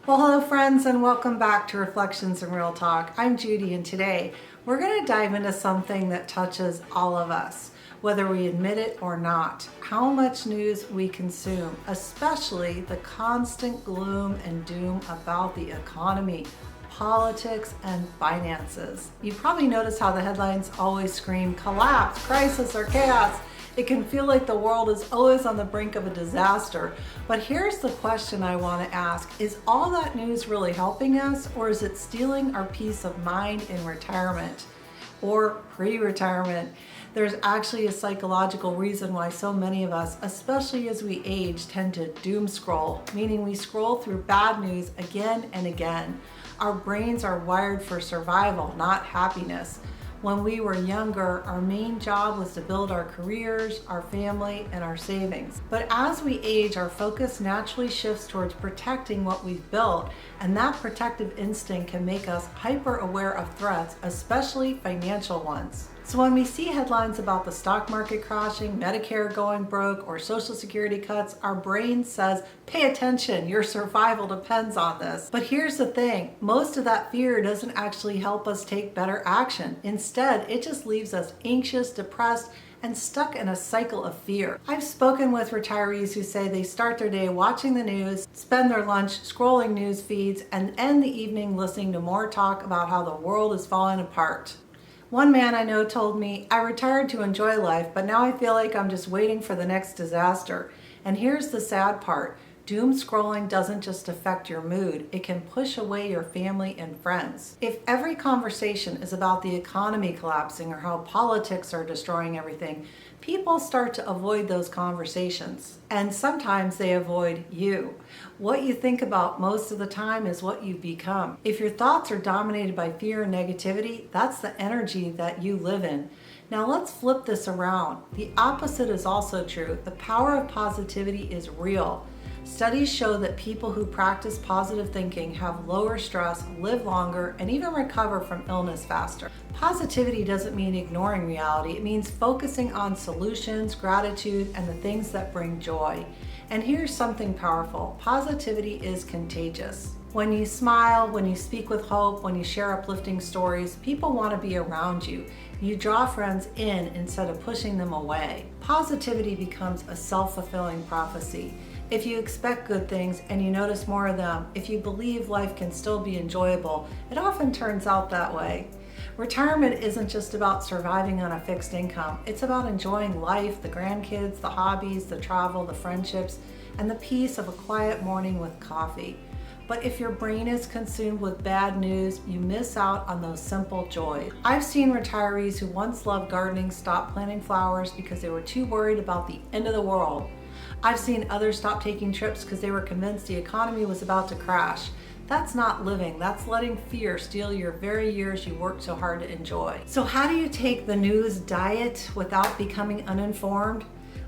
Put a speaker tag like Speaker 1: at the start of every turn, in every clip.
Speaker 1: Well, hello friends, and welcome back to Reflections in Real Talk. I'm Judy, and today we're going to dive into something that touches all of us, whether we admit it or not. How much news we consume, especially the constant gloom and doom about the economy, politics, and finances. You probably notice how the headlines always scream collapse, crisis, or chaos. It can feel like the world is always on the brink of a disaster. But here's the question I want to ask. Is all that news really helping us, or is it stealing our peace of mind in retirement or pre-retirement? There's actually a psychological reason why so many of us, especially as we age, tend to doom scroll, meaning we scroll through bad news again and again. Our brains are wired for survival, not happiness. When we were younger, our main job was to build our careers, our family, and our savings. But as we age, our focus naturally shifts towards protecting what we've built, and that protective instinct can make us hyper aware of threats, especially financial ones. So when we see headlines about the stock market crashing, Medicare going broke, or Social Security cuts, our brain says, pay attention, your survival depends on this. But here's the thing, most of that fear doesn't actually help us take better action. Instead, it just leaves us anxious, depressed, and stuck in a cycle of fear. I've spoken with retirees who say they start their day watching the news, spend their lunch scrolling news feeds, and end the evening listening to more talk about how the world is falling apart. One man I know told me, I retired to enjoy life, but now I feel like I'm just waiting for the next disaster. And here's the sad part. Doom scrolling doesn't just affect your mood, it can push away your family and friends. If every conversation is about the economy collapsing or how politics are destroying everything, people start to avoid those conversations. And sometimes they avoid you. What you think about most of the time is what you become. If your thoughts are dominated by fear and negativity, that's the energy that you live in. Now let's flip this around. The opposite is also true. The power of positivity is real. Studies show that people who practice positive thinking have lower stress, live longer, and even recover from illness faster. Positivity doesn't mean ignoring reality. It means focusing on solutions, gratitude, and the things that bring joy. And here's something powerful. Positivity is contagious. When you smile, when you speak with hope, when you share uplifting stories, people want to be around you. You draw friends in instead of pushing them away. Positivity becomes a self-fulfilling prophecy. If you expect good things and you notice more of them, if you believe life can still be enjoyable, it often turns out that way. Retirement isn't just about surviving on a fixed income. It's about enjoying life, the grandkids, the hobbies, the travel, the friendships, and the peace of a quiet morning with coffee. But if your brain is consumed with bad news, you miss out on those simple joys. I've seen retirees who once loved gardening stop planting flowers because they were too worried about the end of the world. I've seen others stop taking trips because they were convinced the economy was about to crash. That's not living, that's letting fear steal your very years you worked so hard to enjoy. So how do you take the news diet without becoming uninformed?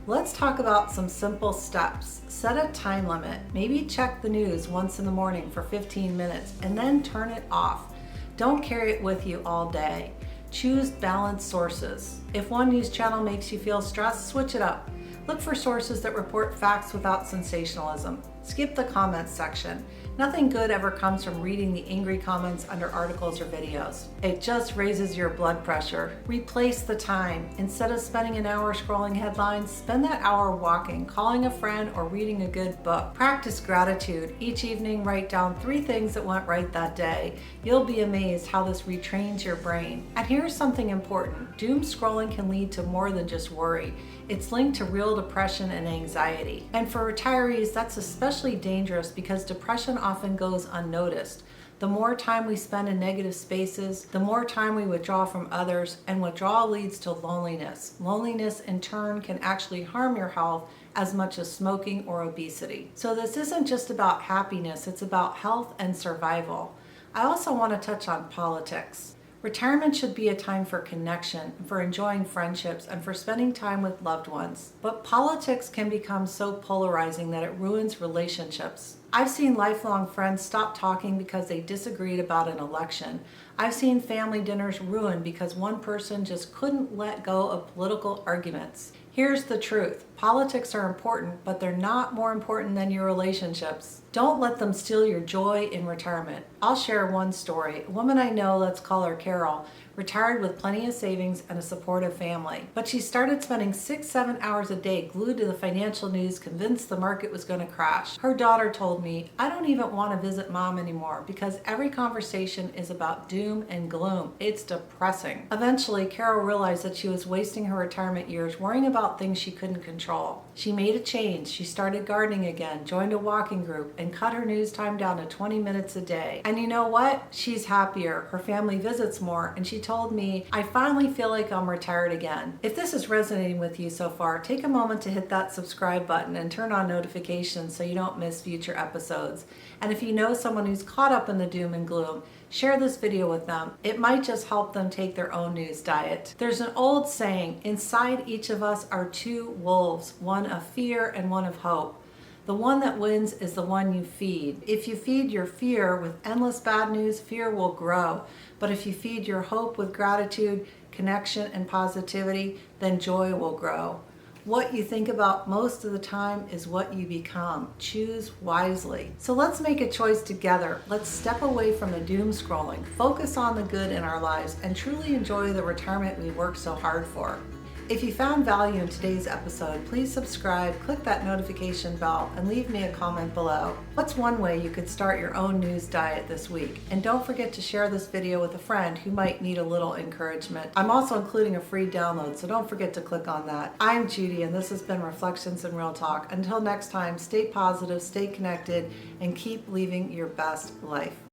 Speaker 1: Let's talk about some simple steps. Set a time limit. Maybe check the news once in the morning for 15 minutes and then turn it off. Don't carry it with you all day. Choose balanced sources. If one news channel makes you feel stressed, switch it up. Look for sources that report facts without sensationalism. Skip the comments section. Nothing good ever comes from reading the angry comments under articles or videos. It just raises your blood pressure. Replace the time. Instead of spending an hour scrolling headlines, spend that hour walking, calling a friend, or reading a good book. Practice gratitude. Each evening, write down 3 things that went right that day. You'll be amazed how this retrains your brain. And here's something important. Doom scrolling can lead to more than just worry. It's linked to real depression and anxiety. And for retirees, that's especially dangerous because depression often goes unnoticed. The more time we spend in negative spaces, the more time we withdraw from others, and withdrawal leads to loneliness. Loneliness in turn can actually harm your health as much as smoking or obesity. So this isn't just about happiness, it's about health and survival. I also want to touch on politics. Retirement should be a time for connection, for enjoying friendships, and for spending time with loved ones. But politics can become so polarizing that it ruins relationships. I've seen lifelong friends stop talking because they disagreed about an election. I've seen family dinners ruined because one person just couldn't let go of political arguments. Here's the truth. Politics are important, but they're not more important than your relationships. Don't let them steal your joy in retirement. I'll share one story. A woman I know, let's call her Carol, retired with plenty of savings and a supportive family. But she started spending 6-7 hours a day glued to the financial news, convinced the market was going to crash. Her daughter told me, I don't even want to visit mom anymore because every conversation is about doom and gloom. It's depressing. Eventually, Carol realized that she was wasting her retirement years worrying about things she couldn't control. She made a change. She started gardening again, joined a walking group, and cut her news time down to 20 minutes a day. And you know what? She's happier. Her family visits more, and she told me, I finally feel like I'm retired again. If this is resonating with you so far, take a moment to hit that subscribe button and turn on notifications so you don't miss future episodes. And if you know someone who's caught up in the doom and gloom, share this video with them. It might just help them take their own news diet. There's an old saying, inside each of us are two wolves, one of fear and one of hope. The one that wins is the one you feed. If you feed your fear with endless bad news, fear will grow. But if you feed your hope with gratitude, connection, and positivity, then joy will grow. What you think about most of the time is what you become. Choose wisely. So let's make a choice together. Let's step away from the doom scrolling, focus on the good in our lives, and truly enjoy the retirement we worked so hard for. If you found value in today's episode, please subscribe, click that notification bell, and leave me a comment below. What's one way you could start your own news diet this week? And don't forget to share this video with a friend who might need a little encouragement. I'm also including a free download, so don't forget to click on that. I'm Judy, and this has been Reflections and Real Talk. Until next time, stay positive, stay connected, and keep living your best life.